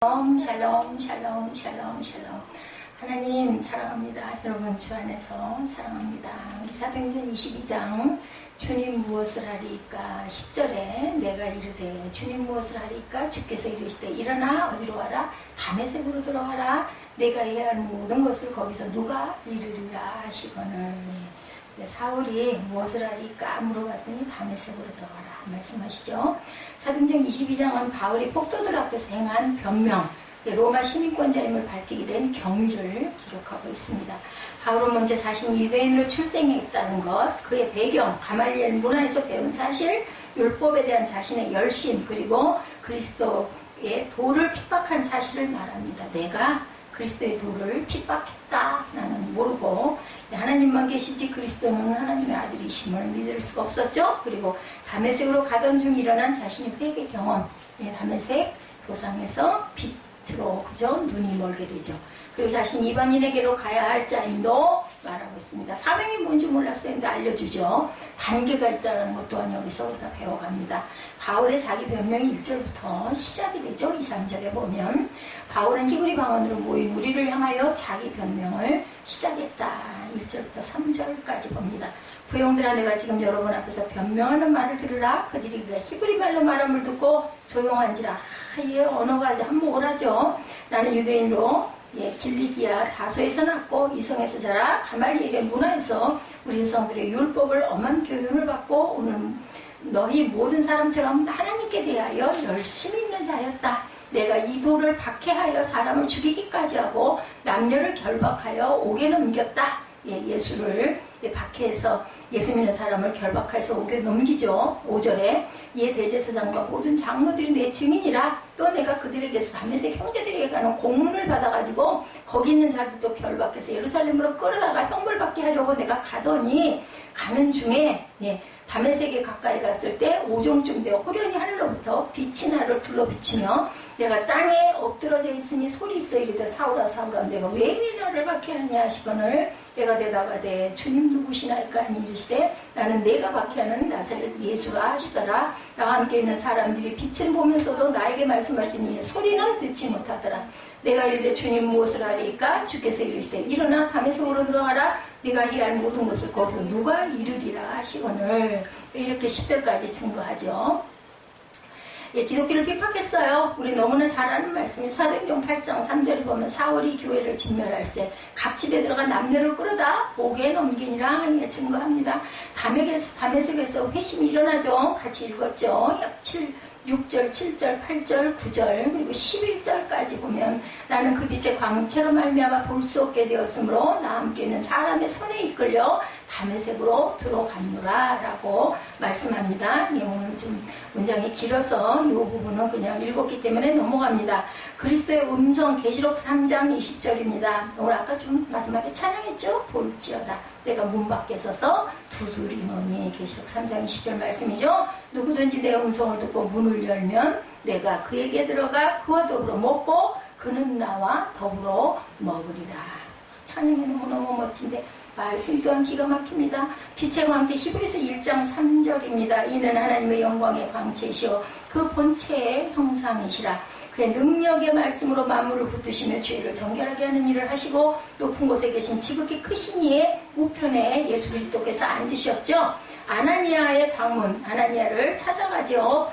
샬롬, 샬롬, 샬롬, 샬롬. 하나님 사랑합니다. 여러분 주 안에서 사랑합니다. 우리 사도행전 22장 주님 무엇을 하리까 10절에 내가 이르되 주님 무엇을 하리까 주께서 이르시되 일어나 어디로 와라 다메섹으로 들어가라 내가 해야 할 모든 것을 거기서 누가 이르리라 하시거늘. 사울이 무엇을 하리까 물어봤더니 다메섹으로 들어가라 말씀하시죠. 사도행전 22장은 바울이 폭도들 앞에서 행한 변명, 로마 시민권자임을 밝히게 된 경위를 기록하고 있습니다. 바울은 먼저 자신이 유대인으로 출생했다는 것, 그의 배경, 가말리엘 문화에서 배운 사실, 율법에 대한 자신의 열심, 그리고 그리스도의 도를 핍박한 사실을 말합니다. 내가 그리스도의 도를 핍박했다. 나는 모르고 하나님만 계시지 그리스도는 하나님의 아들이심을 믿을 수가 없었죠. 그리고 다메섹으로 가던 중 일어난 자신의 회개 경험, 다메섹 도상에서 빛으로 그저 눈이 멀게 되죠. 그리고 자신이 이방인에게로 가야 할 자임도 말하고 있습니다. 사명이 뭔지 몰랐어요. 근데 알려주죠. 단계가 있다는 것 또한 여기서 우리가 배워갑니다. 바울의 자기 변명이 1절부터 시작이 되죠. 2, 3절에 보면 바울은 히브리 방언으로 모인 우리를 향하여 자기 변명을 시작했다. 1절부터 3절까지 봅니다. 부형들아 내가 지금 여러분 앞에서 변명하는 말을 들으라. 그들이 히브리 말로 말함을 듣고 조용한지라. 얘 언어가 한몫을하죠. 나는 유대인으로 길리기아 다소에서 났고 이성에서 자라 가말리엘의 문화에서 우리 조상들의 율법을 엄한 교훈을 받고 오늘 너희 모든 사람처럼 하나님께 대하여 열심히 있는 자였다. 내가 이 도를 박해하여 사람을 죽이기까지 하고 남녀를 결박하여 옥에 넘겼다. 예수를 박해해서 예수 믿는 사람을 결박해서 옥에 넘기죠. 5절에 이에 대제사장과 모든 장로들이 내 증인이라. 또 내가 그들에게서 다메섹 형제들에게 가는 공문을 받아가지고 거기 있는 자들도 결박해서 예루살렘으로 끌어다가 형벌받게 하려고 내가 가더니 가는 중에 다메섹에 가까이 갔을 때 오종쯤 되어 호련히 하늘로부터 빛이 나를 둘러 비치며 내가 땅에 엎드러져 있으니 소리 있어 이르되 사울아 사울아 내가 왜 나를 박해하느냐 하시거늘 내가 대답하되 주님 누구시나이까 하니 이르시되 나는 내가 박해하는 나사렛 예수라 하시더라. 나와 함께 있는 사람들이 빛을 보면서도 나에게 말씀하시니 소리는 듣지 못하더라. 내가 이르되 주님 무엇을 하리까 주께서 이르시되 일어나 다메섹으로 들어가라 네가 해야 할 모든 것을 거기서 누가 이르리라 하시거늘. 이렇게 10절까지 증거하죠. 기독교를 핍박했어요. 우리 너무나 잘 아는 말씀이 사도행전 8장 3절을 보면 사울이 교회를 진멸할세 갑집에 들어가 남녀를 끌어다 옥에 넘기니라 증거합니다. 다메섹에서 회심이 일어나죠. 같이 읽었죠. 6절, 7절, 8절, 9절 그리고 11절까지 보면 나는 그 빛의 광채로 말미암아 볼 수 없게 되었으므로 나와 함께 있는 사람의 손에 이끌려 다메섹으로 들어갔노라 라고 말씀합니다. 오늘 좀 문장이 길어서 이 부분은 그냥 읽었기 때문에 넘어갑니다. 그리스도의 음성 계시록 3장 20절입니다. 오늘 아까 좀 마지막에 찬양했죠. 볼지어다 내가 문 밖에 서서 두드리노니 계시록 3장 20절 말씀이죠. 누구든지 내 음성을 듣고 문을 열면 내가 그에게 들어가 그와 더불어 먹고 그는 나와 더불어 먹으리라. 찬양이 너무너무 멋진데 말씀 또한 기가 막힙니다. 빛의 광채 히브리서 1장 3절입니다. 이는 하나님의 영광의 광채시오 그 본체의 형상이시라. 그의 능력의 말씀으로 만물을 붙드시며 죄를 정결하게 하는 일을 하시고 높은 곳에 계신 지극히 크신 이의 우편에 예수 그리스도께서 앉으셨죠. 아나니아의 방문, 아나니아를 찾아가죠.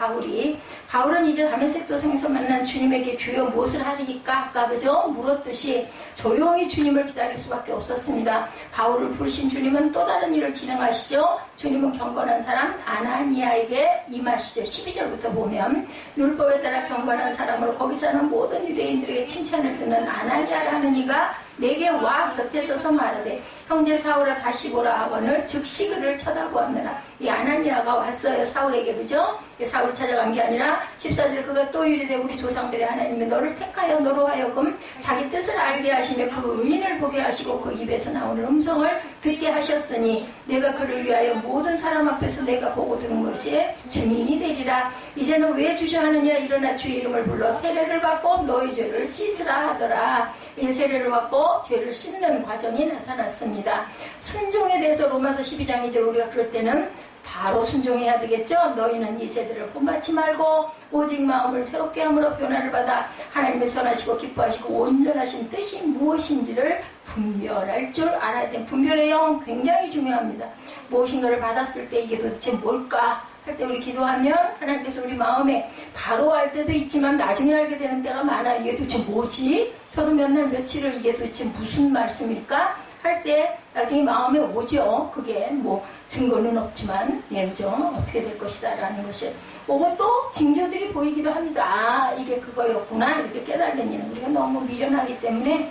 바울은 이제 다메섹 도상에서 만난 주님에게 주여 무엇을 하리까 아까 그죠? 물었듯이 조용히 주님을 기다릴 수밖에 없었습니다. 바울을 부르신 주님은 또 다른 일을 진행하시죠. 주님은 경건한 사람 아나니아에게 임하시죠. 12절부터 보면 율법에 따라 경건한 사람으로 거기 사는 모든 유대인들에게 칭찬을 듣는 아나니아라는 이가 내게 와 곁에 서서 말하되 형제 사울아 다시 보라 하거늘 즉시 그를 쳐다보았느라. 이 아나니아가 왔어요. 사울에게 그죠? 사울이 찾아간 게 아니라 14절 그가 또 이르되 우리 조상들의 하나님이 너를 택하여 너로 하여금 자기 뜻을 알게 하시며 그 의인을 보게 하시고 그 입에서 나오는 음성을 듣게 하셨으니 내가 그를 위하여 모든 사람 앞에서 내가 보고 들은 것이 증인이 되리라. 이제는 왜 주저하느냐 일어나 주의 이름을 불러 세례를 받고 너희 죄를 씻으라 하더라. 이 세례를 받고 죄를 씻는 과정이 나타났습니다. 순종에 대해서 로마서 12장 2절 우리가 그럴 때는 바로 순종해야 되겠죠. 너희는 이 세대를 본받지 말고 오직 마음을 새롭게 함으로 변화를 받아 하나님의 선하시고 기뻐하시고 온전하신 뜻이 무엇인지를 분별할 줄 알아야 돼. 분별의 영 굉장히 중요합니다. 무엇인가를 받았을 때 이게 도대체 뭘까 할 때 우리 기도하면 하나님께서 우리 마음에 바로 알 때도 있지만 나중에 알게 되는 때가 많아요. 이게 도대체 뭐지? 저도 몇 날 며칠을 이게 도대체 무슨 말씀일까? 할 때 나중에 마음에 오죠. 그게 뭐 증거는 없지만 예, 그죠? 어떻게 될 것이다 라는 것이 오고 또 징조들이 보이기도 합니다. 아, 이게 그거였구나 이렇게 깨달는 일은 우리가 너무 미련하기 때문에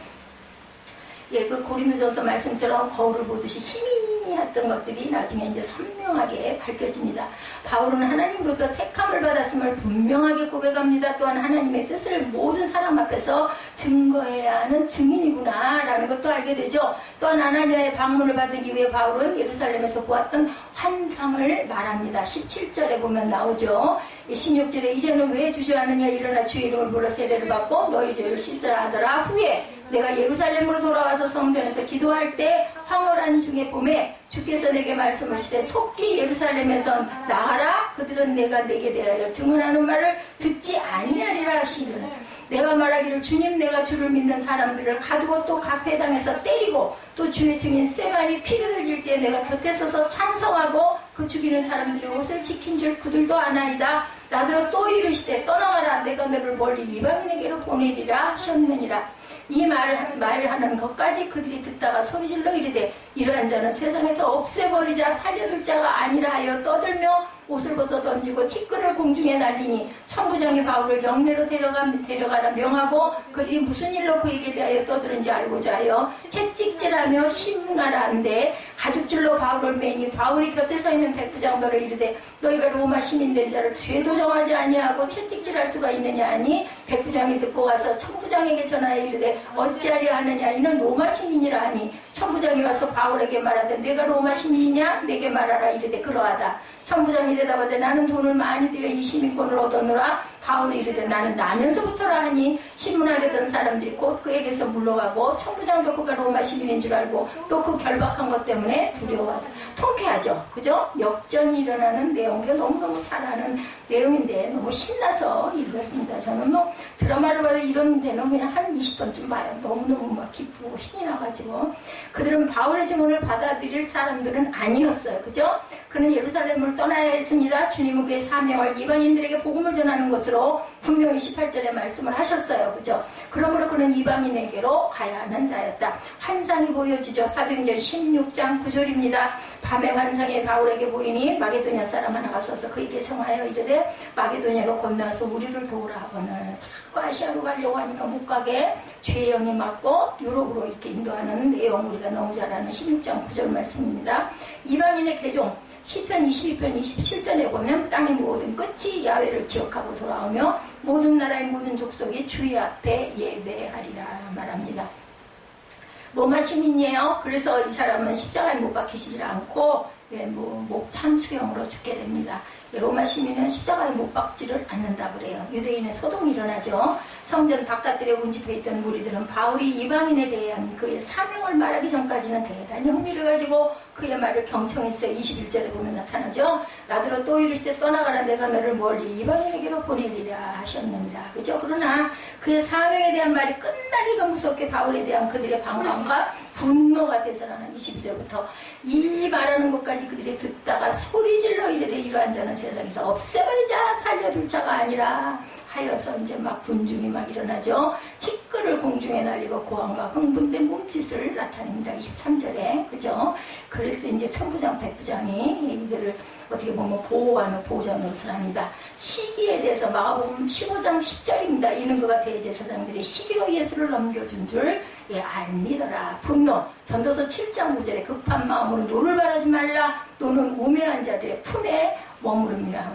예, 그 고린도전서 말씀처럼 거울을 보듯이 희미했던 것들이 나중에 이제 선명하게 밝혀집니다. 바울은 하나님으로부터 택함을 받았음을 분명하게 고백합니다. 또한 하나님의 뜻을 모든 사람 앞에서 증거해야 하는 증인이구나 라는 것도 알게 되죠. 또한 아나니아의 방문을 받은 이후에 바울은 예루살렘에서 보았던 환상을 말합니다. 17절에 보면 나오죠. 16절에 이제는 왜 주저하느냐 일어나 주의 이름을 불러 세례를 받고 너희 죄를 씻으라 하더라. 후에 내가 예루살렘으로 돌아와서 성전에서 기도할 때 황홀한 중에 봄에 주께서 내게 말씀하시되 속히 예루살렘에서 나가라. 그들은 내가 내게 대하여 증언하는 말을 듣지 아니하리라 하시기를. 내가 말하기를 주님 내가 주를 믿는 사람들을 가두고 또 각 회당에서 때리고 또 주의 증인 스테반이 피를 흘릴 때 내가 곁에 서서 찬성하고 그 죽이는 사람들의 옷을 지킨 줄 그들도 아나이다. 나더러 또 이르시되 떠나가라. 내가 너를 멀리 이방인에게로 보내리라 하셨느니라. 이 말하는 것까지 그들이 듣다가 소리질러 이르되 이러한 자는 세상에서 없애버리자 살려둘 자가 아니라 하여 떠들며 옷을 벗어 던지고 티끌을 공중에 날리니 천부장이 바울을 영내로 데려가라 명하고 그들이 무슨 일로 그에게 대하여 떠드는지 알고자 하여 채찍질하며 신문하라 하는데 가죽줄로 바울을 매니 바울이 곁에 서 있는 백부장들을 이르되 너희가 로마 시민된 자를 죄도 정하지 아니하고 채찍질할 수가 있느냐 하니 백부장이 듣고 가서 천부장에게 전하여 이르되 어찌하려 하느냐 이는 로마 시민이라 하니 천부장이 와서 바울에게 말하되 내가 로마 시민이냐 내게 말하라 이르되 그러하다. 천부장이 대답하되 나는 돈을 많이 들여 이 시민권을 얻었노라. 바울이 이르되 나는 나면서부터라 하니 신문하려던 사람들이 곧 그에게서 물러가고 천부장도 그가 로마 시민인 줄 알고 또 그 결박한 것 때문에 두려워하다. 통쾌하죠. 그죠? 역전이 일어나는 내용 우리가 너무너무 잘 아는 내용인데 너무 신나서 읽었습니다. 저는 뭐 드라마를 봐도 이런 데는 그냥 한 20번쯤 봐요. 너무너무 막 기쁘고 신이 나가지고 그들은 바울의 증언을 받아들일 사람들은 아니었어요. 그죠? 그는 예루살렘을 떠나야 했습니다. 주님은 그의 사명을 이방인들에게 복음을 전하는 것으로 분명히 18절에 말씀을 하셨어요. 그죠? 그러므로 그는 이방인에게로 가야 하는 자였다. 환상이 보여지죠. 사도행전 16장 9절입니다. 밤에 환상이 바울에게 보이니 마게도냐 사람 하나가 서서 그에게 청하여 이르되 마게도냐로 건너와서 우리를 도우라 하거늘 자꾸 아시아로 가려고 하니까 못 가게 죄의 영이 맞고 유럽으로 이렇게 인도하는 내용 우리가 너무 잘 아는 16장 9절 말씀입니다. 이방인의 개종 시편 22편 27절에 보면 땅의 모든 끝이 야훼를 기억하고 돌아오며 모든 나라의 모든 족속이 주의 앞에 예배하리라 말합니다. 로마 시민이에요. 그래서 이 사람은 십자가에 못 박히시지 않고 목 참수형으로 죽게 됩니다. 로마 시민은 십자가에 못 박지를 않는다 그래요. 유대인의 소동이 일어나죠. 성전 바깥들에 운집해 있던 무리들은 바울이 이방인에 대한 그의 사명을 말하기 전까지는 대단히 흥미를 가지고 그의 말을 경청했어요. 21절에 보면 나타나죠. 나더러 또 이르시되 떠나가라 내가 너를 멀리 이방인에게로 보내리라 하셨느니라. 그죠? 그러나 그의 사명에 대한 말이 끝나기가 무섭게 바울에 대한 그들의 방황과 분노가 되살아난 22절부터 이 말하는 것까지 그들이 듣다가 소리질러 이르되 이러한 자는 세상에서 없애버리자 살려둘 자가 아니라 하여서 이제 막 분중이 막 일어나죠. 티끌을 공중에 날리고 고함과 흥분된 몸짓을 나타냅니다. 23절에 그죠? 그럴 때 이제 천부장 백부장이 이들을 어떻게 보면 보호하는 보호자 노릇을 합니다. 시기에 대해서 마가복음 15장 10절입니다. 이는 그가 대제사장들이 시기로 예수를 넘겨준 줄 알미더라. 분노 전도서 7장 9절에 급한 마음으로 노를 바라지 말라. 노는 우매한 자들의 품에 머무름이라.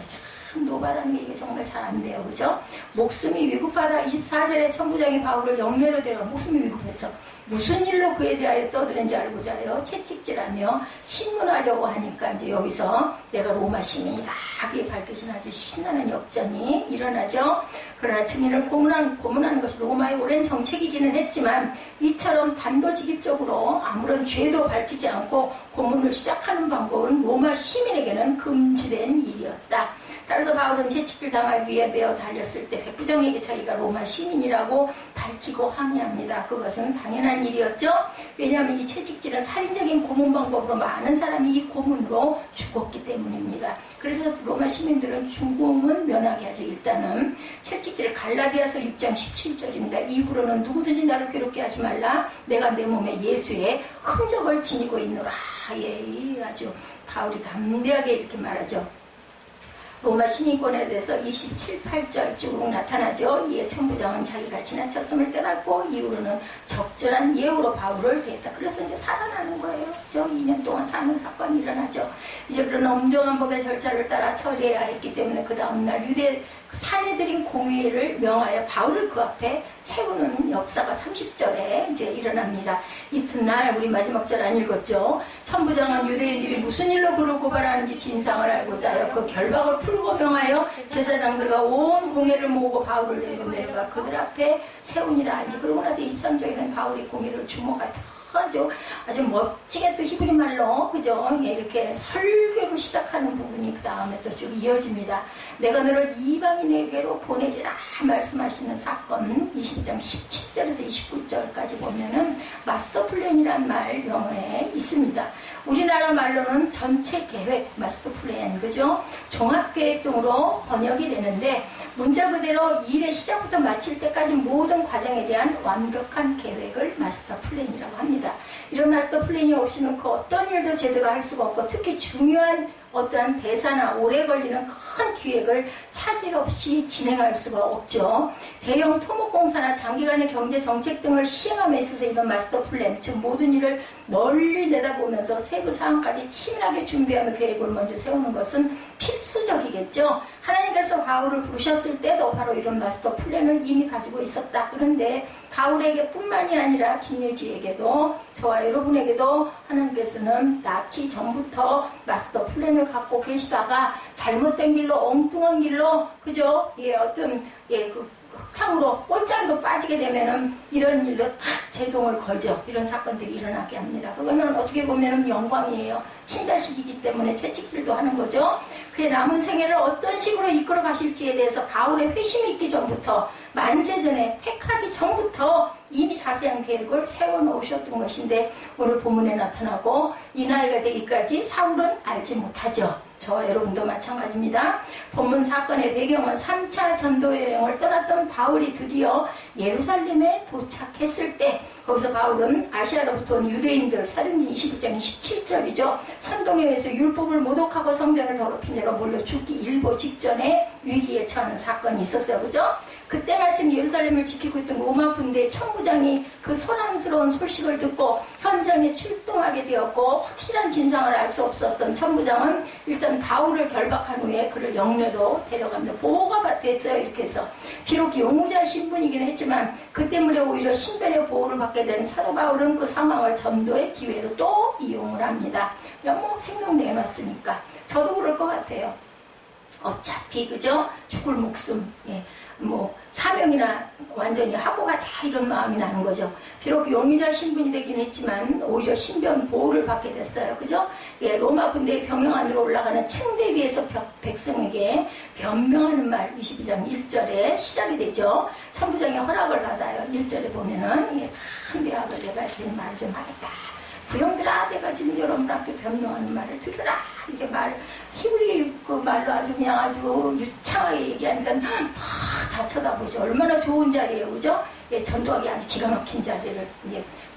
참 노바라는 게 이게 정말 잘 안 돼요. 그죠? 목숨이 위급하다. 24절에 천부장이 바울을 영내로 데려가 목숨이 위급해서 무슨 일로 그에 대하여 떠드는지 알고자 하여 채찍질하며 신문하려고 하니까 이제 여기서 내가 로마 시민이다. 그게 밝혀진 아주 신나는 역전이 일어나죠. 그러나 증인을 고문하는 것이 로마의 오랜 정책이기는 했지만 이처럼 단도직입적으로 아무런 죄도 밝히지 않고 고문을 시작하는 방법은 로마 시민에게는 금지된 일이었다. 따라서 바울은 채찍질 당하기 위해 매어 달렸을 때 백부장에게 자기가 로마 시민이라고 밝히고 항의합니다. 그것은 당연한 일이었죠. 왜냐하면 이 채찍질은 살인적인 고문 방법으로 많은 사람이 이 고문으로 죽었기 때문입니다. 그래서 로마 시민들은 죽음은 면하게 하죠. 일단은 채찍질을 갈라디아서 6장 17절입니다. 이후로는 누구든지 나를 괴롭게 하지 말라. 내가 내 몸에 예수의 흔적을 지니고 있노라. 예, 아주 바울이 담대하게 이렇게 말하죠. 로마 시민권에 대해서 27, 8절 쭉 나타나죠. 이에 천부장은 자기가 지나쳤음을 깨닫고 이후로는 적절한 예우로 바울을 대했다. 그래서 이제 살아나는 거예요. 저 2년 동안 사는 사건이 일어나죠. 이제 그런 엄정한 법의 절차를 따라 처리해야 했기 때문에 그 다음날 유대 사내들인 공의를 명하여 바울을 그 앞에 세우는 역사가 30절에 이제 일어납니다. 이튿날 우리 마지막 절 안 읽었죠. 천부장은 유대인들이 무슨 일로 그를 고발하는지 진상을 알고자 하여 그 결박을 풀고 명하여 제사장들과 온 공회를 모으고 바울을 내려가 그들 앞에 세우니라. 이제 그러고 나서 23절에는 바울이 공회를 주목하여 아주 멋지게 또 히브리 말로 그죠? 이렇게 설교로 시작하는 부분이 그 다음에 또 쭉 이어집니다. 내가 너를 이방인에게로 보내리라 말씀하시는 사건 22장 17절에서 29절까지 보면은 마스터 플랜이란 말 영어에 있습니다. 우리나라 말로는 전체 계획 마스터 플랜 그죠? 종합 계획 등으로 번역이 되는데 문자 그대로 일의 시작부터 마칠 때까지 모든 과정에 대한 완벽한 계획을 마스터 플랜이라고 합니다. 이런 마스터 플랜이 없이는 그 어떤 일도 제대로 할 수가 없고 특히 중요한 어떠한 대사나 오래 걸리는 큰 기획을 차질 없이 진행할 수가 없죠. 대형 토목공사나 장기간의 경제 정책 등을 시행함에 있어서 이런 마스터 플랜, 즉 모든 일을 멀리 내다보면서 세부 사항까지 치밀하게 준비하며 계획을 먼저 세우는 것은 필수적이겠죠. 하나님께서 바울을 부르셨을 때도 바로 이런 마스터 플랜을 이미 가지고 있었다. 그런데 바울에게 뿐만이 아니라 김예지에게도 저와 여러분에게도 하나님께서는 낳기 전부터 마스터 플랜을 갖고 계시다가 잘못된 길로 엉뚱한 길로 그죠? 예, 어떤 그 흙탕으로 꼴짝이로 빠지게 되면은 이런 일로 탁 제동을 걸죠. 이런 사건들이 일어나게 합니다. 그거는 어떻게 보면은 영광이에요. 친자식이기 때문에 채찍질도 하는 거죠. 그의 남은 생애를 어떤 식으로 이끌어 가실지에 대해서 바울의 회심이 있기 전부터 만세 전에 택하기 전부터 이미 자세한 계획을 세워놓으셨던 것인데 오늘 본문에 나타나고 이 나이가 되기까지 사울은 알지 못하죠. 저와 여러분도 마찬가지입니다. 본문 사건의 배경은 3차 전도 여행을 떠났던 바울이 드디어 예루살렘에 도착했을 때 거기서 바울은 아시아로부터 온 유대인들 사도행전 29장 27절이죠. 선동회에서 율법을 모독하고 성전을 더럽힌 죄로 몰려 죽기 일보 직전에 위기에 처하는 사건이 있었어요. 그죠? 그때 마침 예루살렘을 지키고 있던 로마 군대의 천부장이 그 소란스러운 소식을 듣고 현장에 출동하게 되었고 확실한 진상을 알 수 없었던 천부장은 일단 바울을 결박한 후에 그를 영내로 데려갑니다. 보호가 됐어요. 이렇게 해서 비록 용의자 신분이긴 했지만 그 때문에 오히려 신변의 보호를 받게 된 사도 바울은 그 상황을 전도의 기회로 또 이용을 합니다. 뭐 생명 내놨으니까 저도 그럴 것 같아요. 어차피 그죠? 죽을 목숨 뭐 사명이나 완전히 하고 가자 이런 마음이 나는 거죠. 비록 용의자 신분이 되긴 했지만 오히려 신변 보호를 받게 됐어요. 그죠? 예, 로마 군대의 병영 안으로 올라가는 층대비에서 백성에게 변명하는 말 22장 1절에 시작이 되죠. 천부장의 허락을 받아요. 1절에 보면은 상대하고 내가 이렇게 말 좀 하겠다. 부형들아 내가 지금 여러분 앞에 변명하는 말을 들으라. 이렇게 히브리 그 말로 아주 그냥 아주 유창하게 얘기하니까 다 쳐다보죠. 얼마나 좋은 자리예요. 그죠? 예, 전도하기 아주 기가 막힌 자리를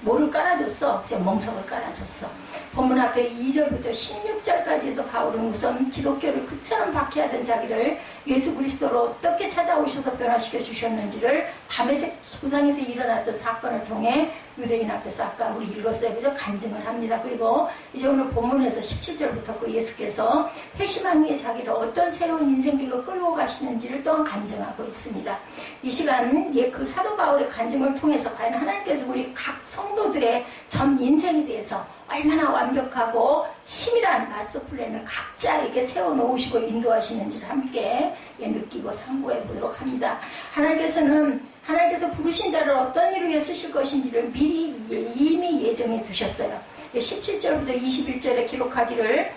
뭐를 깔아줬어? 멍석을 깔아줬어. 본문 앞에 2절부터 16절까지 해서 바울은 우선 기독교를 그처럼 박해하던 자기를 예수 그리스도로 어떻게 찾아오셔서 변화시켜 주셨는지를 다메섹 도상에서 일어났던 사건을 통해 유대인 앞에서 아까 우리 읽었어요. 그죠? 간증을 합니다. 그리고 이제 오늘 본문에서 17절부터 그 예수께서 회심한 후에 자기를 어떤 새로운 인생길로 끌고 가시는지를 또한 간증하고 있습니다. 이 시간 그 사도 바울의 간증을 통해서 과연 하나님께서 우리 각 성도들의 전 인생에 대해서 얼마나 완벽하고 치밀한 마스터 플랜을 각자에게 세워놓으시고 인도하시는지를 함께 느끼고 상고해 보도록 합니다. 하나님께서 부르신 자를 어떤 일을 위해 쓰실 것인지를 미리 이미 예정해 두셨어요. 17절부터 21절에 기록하기를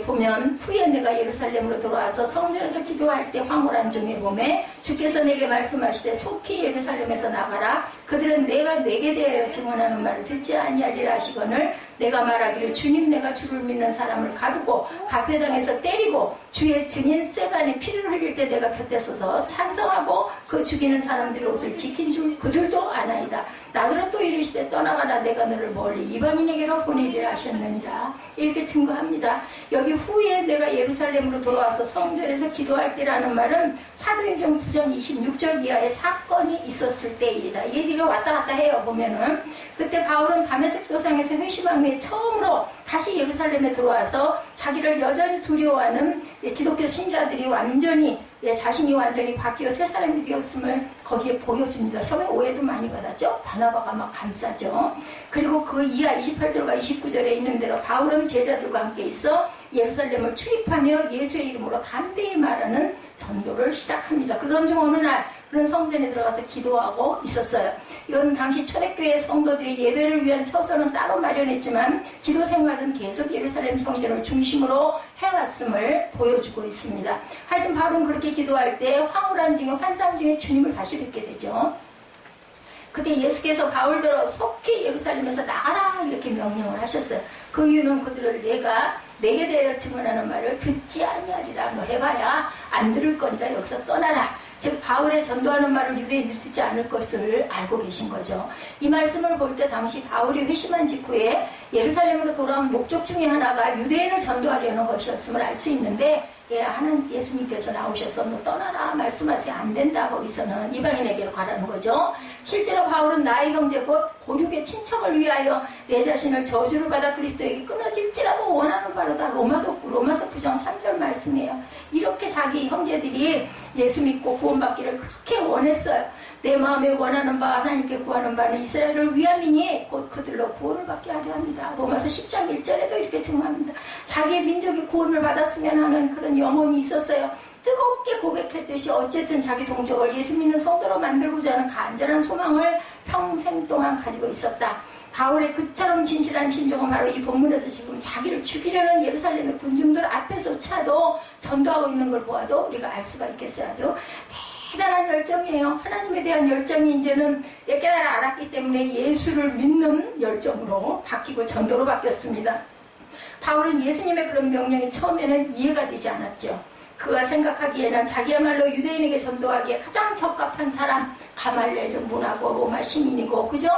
보면 후에 내가 예루살렘으로 돌아와서 성전에서 기도할 때 황홀한 종의 몸에 주께서 내게 말씀하시되 속히 예루살렘에서 나가라. 그들은 내가 내게 대하여 증언하는 말을 듣지 아니하리라 하시거늘 내가 말하기를 주님 내가 주를 믿는 사람을 가두고 가페당에서 때리고 주의 증인 스데반의 피를 흘릴 때 내가 곁에 서서 찬성하고 그 죽이는 사람들의 옷을 지킨 줄 그들도 아나이다. 나더러 또 이르시되 떠나가라 내가 너를 멀리 이방인에게로 보내리라 하셨느니라. 이렇게 증거합니다. 여기 후에 내가 예루살렘으로 돌아와서 성전에서 기도할 때라는 말은 사도행전 9장 26절 이하의 사건이 있었을 때이다. 이게 지금 왔다 갔다 해요. 보면은 그때 바울은 다메섹 도상에서 회심한 후에 처음으로 다시 예루살렘에 들어와서 자기를 여전히 두려워하는 기독교 신자들이 자신이 완전히 바뀌어 새 사람이 되었음을 거기에 보여줍니다. 처음에 오해도 많이 받았죠. 바나바가 막 감싸죠. 그리고 그 이하 28절과 29절에 있는 대로 바울은 제자들과 함께 있어 예루살렘을 출입하며 예수의 이름으로 담대히 말하는 전도를 시작합니다. 그러던 중 어느 날 그런 성전에 들어가서 기도하고 있었어요. 이건 당시 초대교회 성도들이 예배를 위한 처소는 따로 마련했지만 기도 생활은 계속 예루살렘 성전을 중심으로 해왔음을 보여주고 있습니다. 하여튼 바울은 그렇게 기도할 때 황홀한 중에 환상 중에 주님을 다시 뵙게 되죠. 그때 예수께서 바울더러 속히 예루살렘에서 나가라 이렇게 명령을 하셨어요. 그 이유는 그들을 내게 대하여 증언하는 말을 듣지 아니하리라. 너 해봐야 안 들을 거니까 여기서 떠나라. 즉 바울의 전도하는 말을 유대인들이 듣지 않을 것을 알고 계신 거죠. 이 말씀을 볼 때 당시 바울이 회심한 직후에 예루살렘으로 돌아온 목적 중에 하나가 유대인을 전도하려는 것이었음을 알 수 있는데 예수님께서 나오셔서 너 떠나라 말씀하세요. 안 된다. 거기서는 이방인에게로 가라는 거죠. 실제로 바울은 나의 형제 곧 고륙의 친척을 위하여 내 자신을 저주를 받아 그리스도에게 끊어질지라도 원하는 바로다. 로마서 9장 3절 말씀이에요. 이렇게 자기 형제들이 예수 믿고 구원받기를 그렇게 원했어요. 내 마음에 원하는 바 하나님께 구하는 바는 이스라엘을 위함이니 곧 그들로 구원을 받게 하려 합니다. 로마서 10장 1절에도 이렇게 증거합니다. 자기의 민족이 구원을 받았으면 하는 그런 염원이 있었어요. 뜨겁게 고백했듯이 어쨌든 자기 동족을 예수 믿는 성도로 만들고자 하는 간절한 소망을 평생 동안 가지고 있었다. 바울의 그처럼 진실한 심정은 바로 이 본문에서 지금 자기를 죽이려는 예루살렘의 군중들 앞에서차도 전도하고 있는 걸 보아도 우리가 알 수가 있겠어요. 아주 대단한 열정이에요. 하나님에 대한 열정이 이제는 깨달아 알았기 때문에 예수를 믿는 열정으로 바뀌고 전도로 바뀌었습니다. 바울은 예수님의 그런 명령이 처음에는 이해가 되지 않았죠. 그가 생각하기에는 자기야말로 유대인에게 전도하기에 가장 적합한 사람, 가말리엘 문하고 로마 시민이고, 그죠?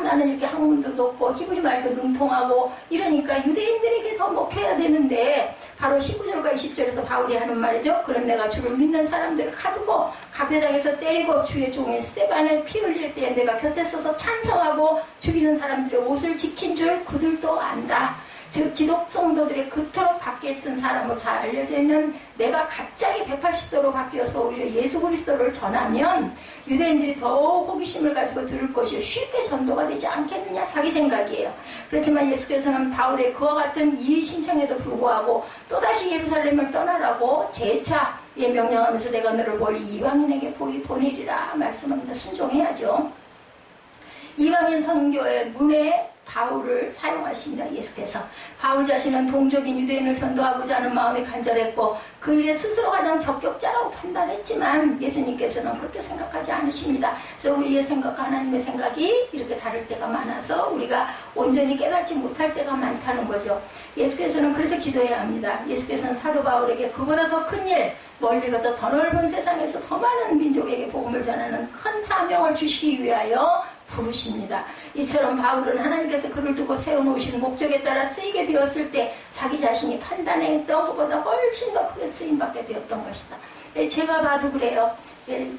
나는 이렇게 학문도 높고 히브리 말도 능통하고 이러니까 유대인들에게 더 먹혀야 되는데 바로 19절과 20절에서 바울이 하는 말이죠. 그럼 내가 주를 믿는 사람들을 가두고 가베당에서 때리고 주의 종인 스데반을 피 흘릴 때 내가 곁에 서서 찬성하고 죽이는 사람들의 옷을 지킨 줄 그들도 안다. 즉 기독 성도들이 그토록 바뀌었던 사람으로 잘 알려져 있는 내가 갑자기 180도로 바뀌어서 오히려 예수 그리스도를 전하면 유대인들이 더욱 호기심을 가지고 들을 것이 쉽게 전도가 되지 않겠느냐 자기 생각이에요. 그렇지만 예수께서는 바울의 그와 같은 이 신청에도 불구하고 또다시 예루살렘을 떠나라고 재차 명령하면서 내가 너를 멀리 이방인에게 보내리라 말씀합니다. 순종해야죠. 이방인 선교의 문에 바울을 사용하십니다. 예수께서. 바울 자신은 동족인 유대인을 전도하고자 하는 마음이 간절했고 그 일에 스스로 가장 적격자라고 판단했지만 예수님께서는 그렇게 생각하지 않으십니다. 그래서 우리의 생각과 하나님의 생각이 이렇게 다를 때가 많아서 우리가 온전히 깨닫지 못할 때가 많다는 거죠. 예수께서는 그래서 기도해야 합니다. 예수께서는 사도 바울에게 그보다 더 큰 일, 멀리 가서 더 넓은 세상에서 더 많은 민족에게 복음을 전하는 큰 사명을 주시기 위하여 부르십니다. 이처럼 바울은 하나님께서 그를 두고 세워놓으신 목적에 따라 쓰이게 되었을 때 자기 자신이 판단했던 것보다 훨씬 더 크게 쓰임받게 되었던 것이다. 제가 봐도 그래요.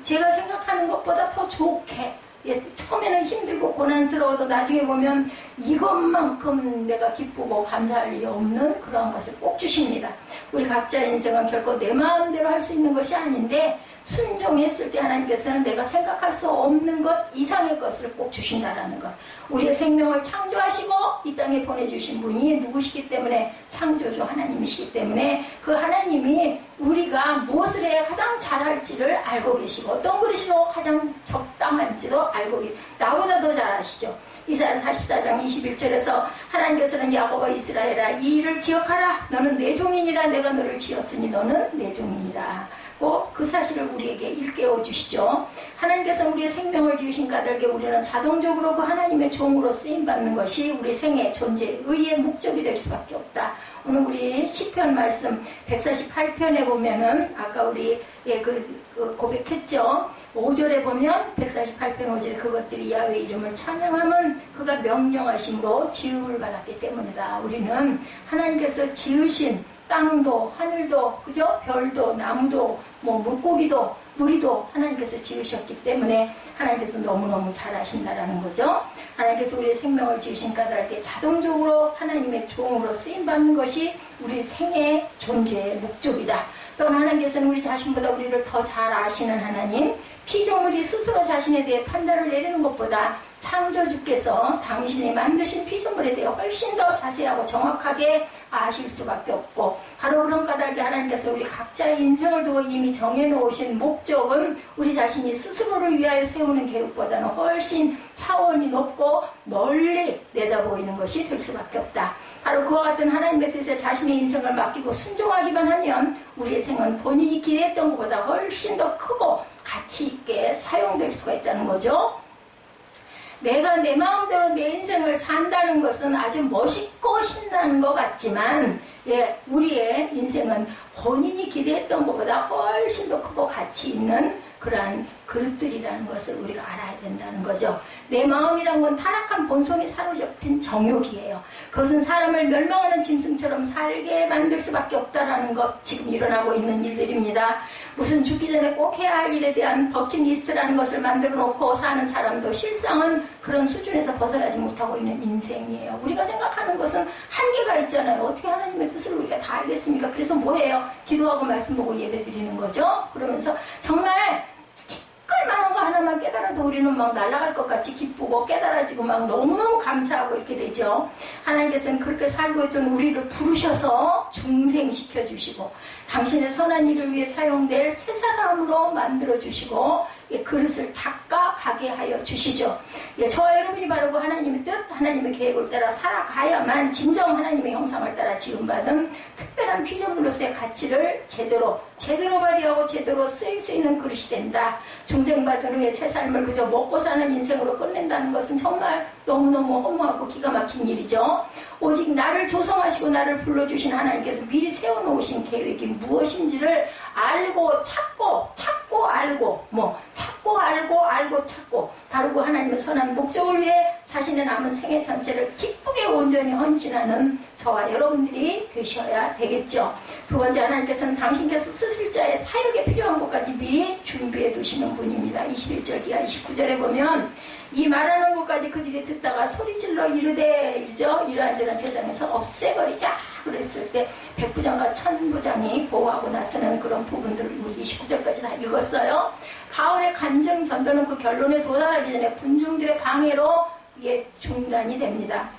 제가 생각하는 것보다 더 좋게 예, 처음에는 힘들고 고난스러워도 나중에 보면 이것만큼 내가 기쁘고 감사할 일이 없는 그러한 것을 꼭 주십니다. 우리 각자의 인생은 결코 내 마음대로 할 수 있는 것이 아닌데 순종했을 때 하나님께서는 내가 생각할 수 없는 것 이상의 것을 꼭 주신다라는 것. 우리의 생명을 창조하시고 이 땅에 보내주신 분이 누구시기 때문에 창조주 하나님이시기 때문에 그 하나님이 우리가 무엇을 해야 가장 잘할지를 알고 계시고 어떤 그릇으로 가장 적당할지도 알고 계시고 나보다 더 잘 아시죠. 이사야 44장 21절에서 하나님께서는 야곱아 이스라엘아 이 일을 기억하라. 너는 내 종이니라. 내가 너를 지었으니 너는 내 종이니라. 그 사실을 우리에게 일깨워 주시죠. 하나님께서 우리의 생명을 지으신 까닭에 우리는 자동적으로 그 하나님의 종으로 쓰임받는 것이 우리 생애 존재 의의 목적이 될 수밖에 없다. 오늘 우리 시편 말씀 148편에 보면은 아까 우리 고백했죠. 5절에 보면 148편 5절에 그것들이 야훼 이름을 찬양하면 그가 명령하심으로 지음을 받았기 때문이다. 우리는 하나님께서 지으신 땅도 하늘도 그죠? 별도 나무도 뭐 물고기도 무리도 하나님께서 지으셨기 때문에 하나님께서 너무너무 잘 아신다라는 거죠. 하나님께서 우리의 생명을 지으신 까닭에 자동적으로 하나님의 종으로 쓰임받는 것이 우리 생애 존재의 목적이다. 또한 하나님께서는 우리 자신보다 우리를 더 잘 아시는 하나님, 피조물이 스스로 자신에 대해 판단을 내리는 것보다 창조주께서 당신이 만드신 피조물에 대해 훨씬 더 자세하고 정확하게 아실 수밖에 없고 바로 그런 까닭에 하나님께서 우리 각자의 인생을 두고 이미 정해놓으신 목적은 우리 자신이 스스로를 위하여 세우는 계획보다는 훨씬 차원이 높고 멀리 내다보이는 것이 될 수밖에 없다. 바로 그와 같은 하나님의 뜻에 자신의 인생을 맡기고 순종하기만 하면 우리의 생은 본인이 기대했던 것보다 훨씬 더 크고 가치 있게 사용될 수가 있다는 거죠. 내가 내 마음대로 내 인생을 산다는 것은 아주 멋있고 신나는 것 같지만 우리의 인생은 본인이 기대했던 것보다 훨씬 더 크고 가치 있는 그러한 그릇들이라는 것을 우리가 알아야 된다는 거죠. 내 마음이란 건 타락한 본성이 사로잡힌 정욕이에요. 그것은 사람을 멸망하는 짐승처럼 살게 만들 수밖에 없다라는 것 지금 일어나고 있는 일들입니다. 무슨 죽기 전에 꼭 해야 할 일에 대한 버킷리스트라는 것을 만들어 놓고 사는 사람도 실상은 그런 수준에서 벗어나지 못하고 있는 인생이에요. 우리가 생각하는 것은 한계가 있잖아요. 어떻게 하나님의 뜻을 우리가 다 알겠습니까? 그래서 뭐해요? 기도하고 말씀 보고 예배 드리는 거죠. 그러면서 정말 만한 거 하나만 깨달아도 우리는 막 날아갈 것 같이 기쁘고 깨달아지고 막 너무너무 감사하고 이렇게 되죠. 하나님께서는 그렇게 살고 있던 우리를 부르셔서 중생시켜 주시고 당신의 선한 일을 위해 사용될 새 사람으로 만들어 주시고 그릇을 닦아 가게 하여 주시죠. 저와 여러분이 바르고 하나님의 뜻, 하나님의 계획을 따라 살아가야만 진정 하나님의 형상을 따라 지음받은 특별한 피조물로서의 가치를 제대로 발휘하고 제대로 쓰일 수 있는 그릇이 된다. 중생받은 후에 새 삶을 그저 먹고 사는 인생으로 끝낸다는 것은 정말 너무너무 허무하고 기가 막힌 일이죠. 오직 나를 조성하시고 나를 불러주신 하나님께서 미리 세워놓으신 계획이 무엇인지를 알고 찾고 알고 찾고 바로 그 하나님의 선한 목적을 위해 자신의 남은 생애 전체를 기쁘게 온전히 헌신하는 저와 여러분들이 되셔야 되겠죠. 두 번째, 하나님께서는 당신께서 쓰실 자의 사역에 필요한 것까지 미리 준비해 두시는 분입니다. 21절 이하 29절에 보면 이 말하는 것까지 그들이 듣다가 소리질러 이르되 이죠. 이러한 저런 세상에서 없애버리자 그랬을 때 백부장과 천부장이 보호하고 나서는 그런 부분들을 우리 29절까지 다 읽었어요. 바울의 간증 전도는 그 결론에 도달하기 전에 군중들의 방해로 중단이 됩니다.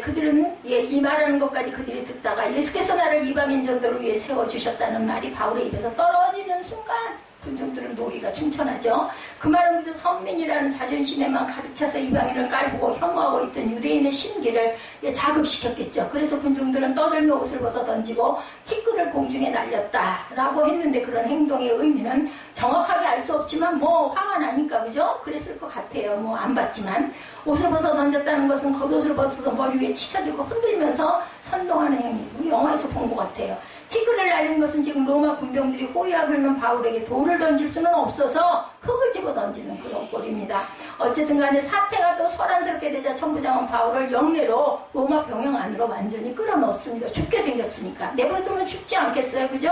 그들은 이 말하는 것까지 그들이 듣다가 예수께서 나를 이방인 전도를 위해 세워주셨다는 말이 바울의 입에서 떨어지는 순간 군중들은 노기가 충천하죠. 그 말은 그저 선민이라는 자존심에만 가득 차서 이방인을 깔보고 혐오하고 있던 유대인의 심기를 자극시켰겠죠. 그래서 군중들은 떠들며 옷을 벗어 던지고 티끌을 공중에 날렸다라고 했는데 그런 행동의 의미는 정확하게 알 수 없지만 화가 나니까 그죠? 그랬을 것 같아요. 안 봤지만 옷을 벗어 던졌다는 것은 겉옷을 벗어서 머리 위에 치켜들고 흔들면서 선동하는 행위. 영화에서 본 것 같아요. 티끌을 날린 것은 지금 로마 군병들이 호위하고 있는 바울에게 돌을 던질 수는 없어서 흙을 집어 던지는 그런 꼴입니다. 어쨌든 간에 사태가 또 소란스럽게 되자 천부장은 바울을 영내로 로마 병영 안으로 완전히 끌어넣습니다. 죽게 생겼으니까. 내버려두면 죽지 않겠어요? 그죠?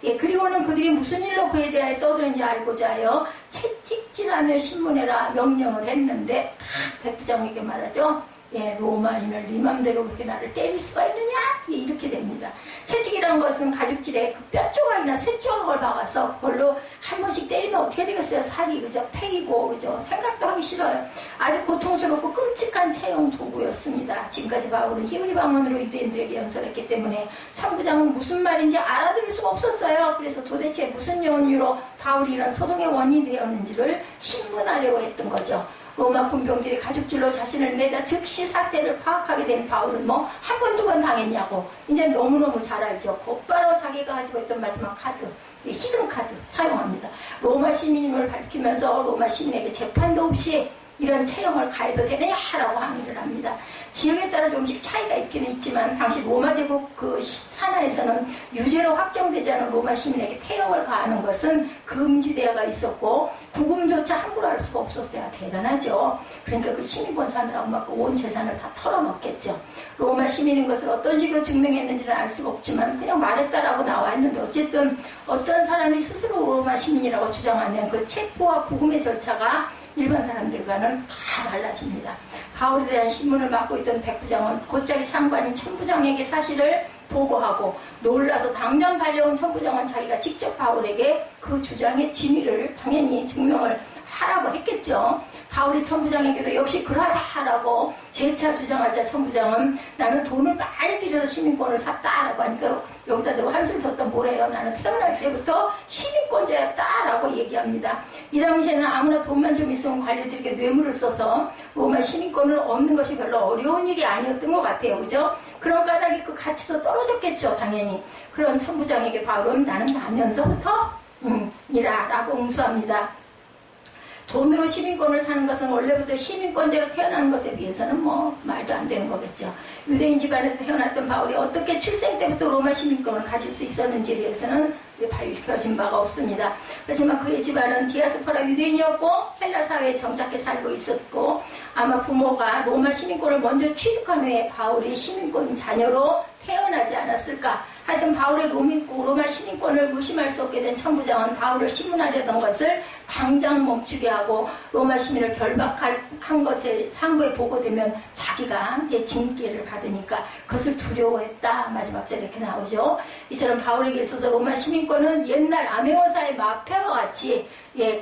예, 그리고는 그들이 무슨 일로 그에 대하여 떠드는지 알고자 하여 채찍질하며 신문해라 명령을 했는데 백부장에게 말하죠. 예, 로마인을 네 맘대로 그렇게 나를 때릴 수가 있느냐? 예, 이렇게 됩니다. 채찍이라는 것은 가죽질에 그 뼈 조각이나 쇠 조각을 박아서 그걸로 한 번씩 때리면 어떻게 되겠어요? 살이, 그죠? 패이고, 그죠? 생각도 하기 싫어요. 아주 고통스럽고 끔찍한 채용 도구였습니다. 지금까지 바울은 히브리 방언으로 유대인들에게 연설했기 때문에 천부장은 무슨 말인지 알아들을 수가 없었어요. 그래서 도대체 무슨 연유로 바울이 이런 소동의 원인이 되었는지를 신문하려고 했던 거죠. 로마 군병들이 가죽줄로 자신을 매자 즉시 사태를 파악하게 된 바울은 뭐 한 번, 두 번 당했냐고 이제 너무너무 잘 알죠. 곧바로 자기가 가지고 있던 마지막 카드, 히든 카드 사용합니다. 로마 시민임을 밝히면서 로마 시민에게 재판도 없이 이런 체형을 가해도 되느냐라고 항의를 합니다. 지역에 따라 조금씩 차이가 있기는 있지만 당시 로마 제국 그 산하에서는 유죄로 확정되지 않은 로마 시민에게 태형을 가하는 것은 금지되어가 있었고 구금조차 함부로 할 수가 없었어요. 대단하죠. 그러니까 그 시민권 사느라고 막 온 재산을 다 털어넣겠죠. 로마 시민인 것을 어떤 식으로 증명했는지는 알 수가 없지만 그냥 말했다라고 나와 있는데 어쨌든 어떤 사람이 스스로 로마 시민이라고 주장하면 그 체포와 구금의 절차가 일반 사람들과는 다 달라집니다. 바울에 대한 신문을 맡고 있던 백부장은 곧자기 상관인 천부장에게 사실을 보고하고 놀라서 당장 달려온 천부장은 자기가 직접 바울에게 그 주장의 진위를 당연히 증명을 하라고 했겠죠. 바울이 천부장에게도 역시 그러하다라고 재차 주장하자 천부장은 나는 돈을 많이 들여서 시민권을 샀다라고 하니까 여기다 내가 한술 뒀다 뭐래요. 나는 태어날 때부터 시민권자였다라고 얘기합니다. 이 당시에는 아무나 돈만 좀 있으면 관리들에게 뇌물을 써서 로마 시민권을 얻는 것이 별로 어려운 일이 아니었던 것 같아요. 그죠? 그런 까닭에 그 가치도 떨어졌겠죠. 당연히. 그런 천부장에게 바울은 나는 나면서부터 이라라고 응수합니다. 돈으로 시민권을 사는 것은 원래부터 시민권자로 태어나는 것에 비해서는 뭐 말도 안 되는 거겠죠. 유대인 집안에서 태어났던 바울이 어떻게 출생 때부터 로마 시민권을 가질 수 있었는지에 대해서는 밝혀진 바가 없습니다. 그렇지만 그의 집안은 디아스포라 유대인이었고 헬라 사회에 정착해 살고 있었고 아마 부모가 로마 시민권을 먼저 취득한 후에 바울이 시민권 자녀로 태어나지 않았을까. 하여튼 바울의 로마 시민권을 무심할 수 없게 된 천부장은 바울을 신문하려던 것을 당장 멈추게 하고 로마 시민을 결박한 것에 상부에 보고되면 자기가 이제 징계를 받으니까 그것을 두려워했다. 마지막 절에 이렇게 나오죠. 이처럼 바울에게 있어서 로마 시민권은 옛날 아메오사의 마패와 같이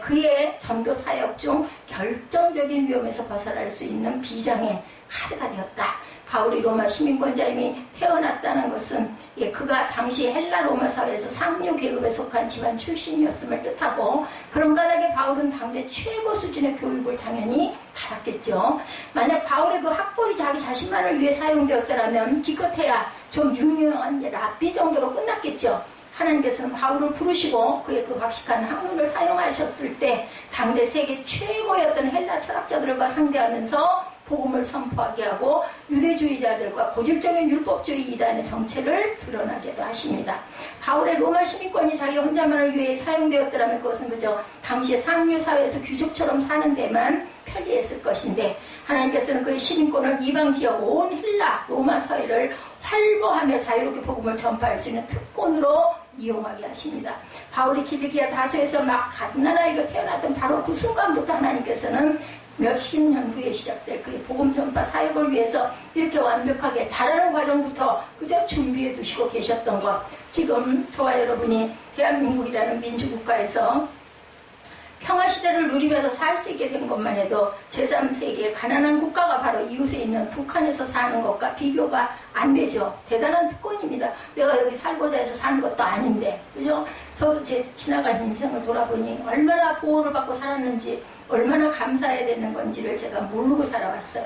그의 전도 사역 중 결정적인 위험에서 벗어날 수 있는 비장의 카드가 되었다. 바울이 로마 시민권자임이 태어났다는 것은 그가 당시 헬라 로마 사회에서 상류 계급에 속한 집안 출신이었음을 뜻하고 그런 까닭에 바울은 당대 최고 수준의 교육을 당연히 받았겠죠. 만약 바울의 그 학벌이 자기 자신만을 위해 사용되었다면 기껏해야 좀 유명한 랍비 정도로 끝났겠죠. 하나님께서는 바울을 부르시고 그의 그 박식한 학문을 사용하셨을 때 당대 세계 최고였던 헬라 철학자들과 상대하면서 복음을 선포하게 하고 유대주의자들과 고질적인 율법주의 이단의 정체를 드러나게도 하십니다. 바울의 로마 시민권이 자기 혼자만을 위해 사용되었더라면 그것은 그저 당시의 상류 사회에서 귀족처럼 사는 데만 편리했을 것인데 하나님께서는 그의 시민권을 이방 지역 온 헬라 로마 사회를 활보하며 자유롭게 복음을 전파할 수 있는 특권으로 이용하게 하십니다. 바울이 길리기아 다소에서 막 갓난아이로 태어났던 바로 그 순간부터 하나님께서는 몇십 년 후에 시작될 그의 복음 전파 사역을 위해서 이렇게 완벽하게 자라는 과정부터 그저 준비해 두시고 계셨던 것. 지금 저와 여러분이 대한민국이라는 민주국가에서 평화시대를 누리면서 살 수 있게 된 것만 해도 제3세계의 가난한 국가가 바로 이웃에 있는 북한에서 사는 것과 비교가 안 되죠. 대단한 특권입니다. 내가 여기 살고자 해서 사는 것도 아닌데, 그죠? 저도 제 지나간 인생을 돌아보니 얼마나 보호를 받고 살았는지 얼마나 감사해야 되는 건지를 제가 모르고 살아왔어요.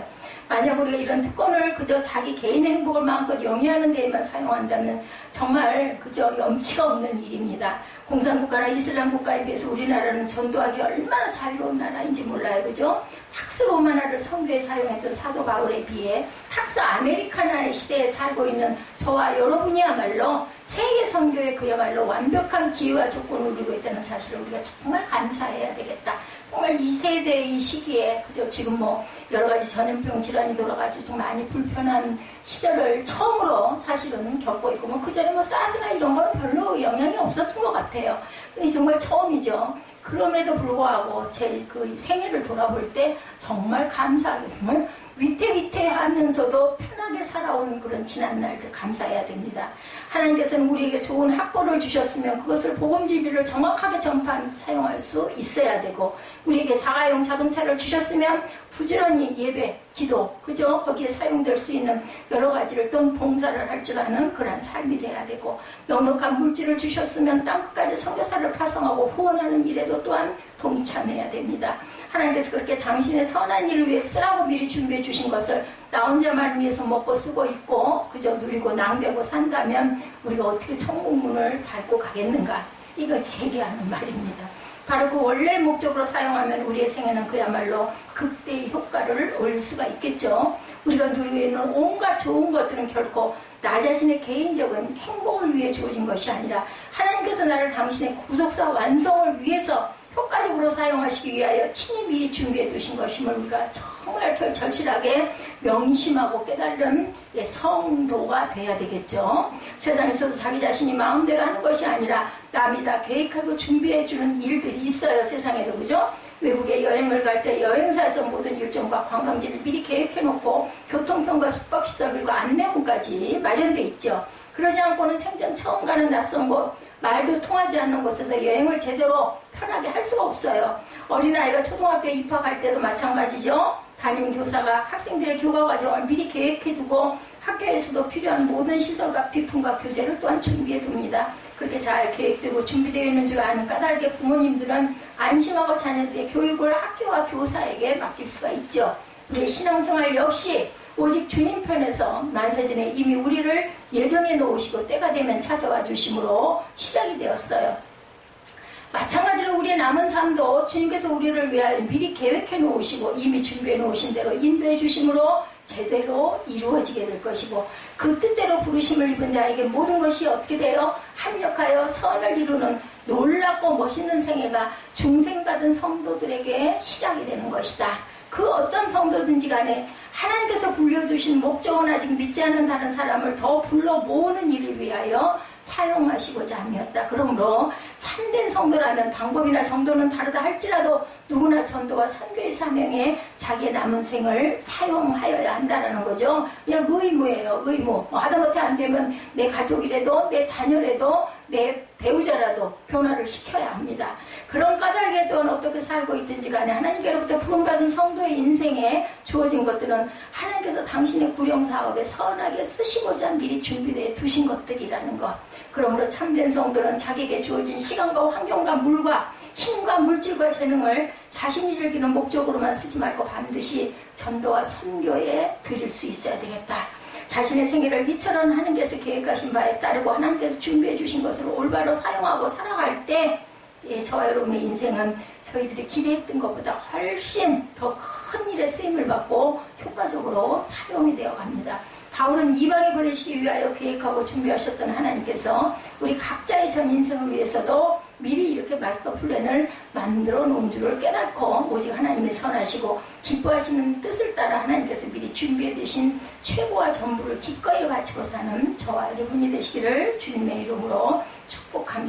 만약 우리가 이런 특권을 그저 자기 개인의 행복을 마음껏 영위하는 데에만 사용한다면 정말 그저 염치가 없는 일입니다. 공산국가나 이슬람 국가에 비해서 우리나라는 전도하기 얼마나 자유로운 나라인지 몰라요. 그죠? 팍스 로마나를 선교에 사용했던 사도 바울에 비해 팍스 아메리카나의 시대에 살고 있는 저와 여러분이야말로 세계 선교에 그야말로 완벽한 기회와 조건을 누리고 있다는 사실을 우리가 정말 감사해야 되겠다. 정말 이 세대의 시기에 그죠? 지금 뭐 여러 가지 전염병 질환이 돌아가지고 좀 많이 불편한 시절을 처음으로 사실은 겪고 있고 뭐 그전에 뭐 사스나 이런 거는 별로 영향이 없었던 것 같아요. 정말 처음이죠. 그럼에도 불구하고 제 그 생애를 돌아볼 때 정말 감사하게 정말 위태위태하면서도 편하게 살아온 그런 지난 날들 감사해야 됩니다. 하나님께서는 우리에게 좋은 학벌을 주셨으면 그것을 복음지비를 정확하게 사용할 수 있어야 되고, 우리에게 자가용 자동차를 주셨으면 부지런히 예배, 기도, 그죠? 거기에 사용될 수 있는 여러 가지를 또 봉사를 할 줄 아는 그런 삶이 돼야 되고, 넉넉한 물질을 주셨으면 땅끝까지 선교사를 파송하고 후원하는 일에도 또한 동참해야 됩니다. 하나님께서 그렇게 당신의 선한 일을 위해 쓰라고 미리 준비해 주신 것을 나 혼자만 위해서 먹고 쓰고 있고 그저 누리고 낭비하고 산다면 우리가 어떻게 천국문을 밟고 가겠는가? 이거 제게 하는 말입니다. 바로 그 원래 목적으로 사용하면 우리의 생애는 그야말로 극대의 효과를 올릴 수가 있겠죠. 우리가 누리고 있는 온갖 좋은 것들은 결코 나 자신의 개인적인 행복을 위해 주어진 것이 아니라 하나님께서 나를 당신의 구속사 완성을 위해서 효과적으로 사용하시기 위하여 친히 미리 준비해 두신 것임을 우리가 정말 절실하게 명심하고 깨달은 성도가 돼야 되겠죠. 세상에서도 자기 자신이 마음대로 하는 것이 아니라 남이 다 계획하고 준비해 주는 일들이 있어요. 세상에도 그죠? 외국에 여행을 갈 때 여행사에서 모든 일정과 관광지를 미리 계획해 놓고 교통편과 숙박시설 그리고 안내문까지 마련돼 있죠. 그러지 않고는 생전 처음 가는 낯선 곳, 말도 통하지 않는 곳에서 여행을 제대로 편하게 할 수가 없어요. 어린아이가 초등학교에 입학할 때도 마찬가지죠. 담임 교사가 학생들의 교과 과정을 미리 계획해두고 학교에서도 필요한 모든 시설과 비품과 교재를 또한 준비해둡니다. 그렇게 잘 계획되고 준비되어 있는 줄 아는 까닭에 부모님들은 안심하고 자녀들의 교육을 학교와 교사에게 맡길 수가 있죠. 우리의 신앙생활 역시 오직 주님 편에서 만세전에 이미 우리를 예정해 놓으시고 때가 되면 찾아와 주심으로 시작이 되었어요. 마찬가지로 우리의 남은 삶도 주님께서 우리를 위하여 미리 계획해 놓으시고 이미 준비해 놓으신 대로 인도해 주심으로 제대로 이루어지게 될 것이고, 그 뜻대로 부르심을 입은 자에게 모든 것이 어떻게 되어 합력하여 선을 이루는 놀랍고 멋있는 생애가 중생받은 성도들에게 시작이 되는 것이다. 그 어떤 성도든지 간에 하나님께서 불려주신 목적은 아직 믿지 않는 다른 사람을 더 불러 모으는 일을 위하여 사용하시고자 함이었다. 그러므로 참된 성도라면 방법이나 정도는 다르다 할지라도 누구나 전도와 선교의 사명에 자기의 남은 생을 사용하여야 한다는 거죠. 그냥 의무예요. 의무. 하다못해 안 되면 내 가족이라도 내 자녀라도 내 배우자라도 변화를 시켜야 합니다. 그런 까닭에 또한 어떻게 살고 있든지 간에 하나님께로부터 부름받은 성도의 인생에 주어진 것들은 하나님께서 당신의 구령사업에 선하게 쓰시고자 미리 준비되어 두신 것들이라는 것. 그러므로 참된 성도는 자기에게 주어진 시간과 환경과 물과 힘과 물질과 재능을 자신이 즐기는 목적으로만 쓰지 말고 반드시 전도와 선교에 드릴 수 있어야 되겠다. 자신의 생애를 이처럼 하나님께서 계획하신 바에 따르고 하나님께서 준비해 주신 것을 올바로 사용하고 살아갈 때 저와 여러분의 인생은 저희들이 기대했던 것보다 훨씬 더 큰 일에 쓰임을 받고 효과적으로 사용이 되어 갑니다. 바울은 이방에 보내시기 위하여 계획하고 준비하셨던 하나님께서 우리 각자의 전 인생을 위해서도 미리 이렇게 마스터 플랜을 만들어 놓은 줄을 깨닫고 오직 하나님의 선하시고 기뻐하시는 뜻을 따라 하나님께서 미리 준비해 두신 최고와 전부를 기꺼이 바치고 사는 저와 여러분이 되시기를 주님의 이름으로 축복합니다.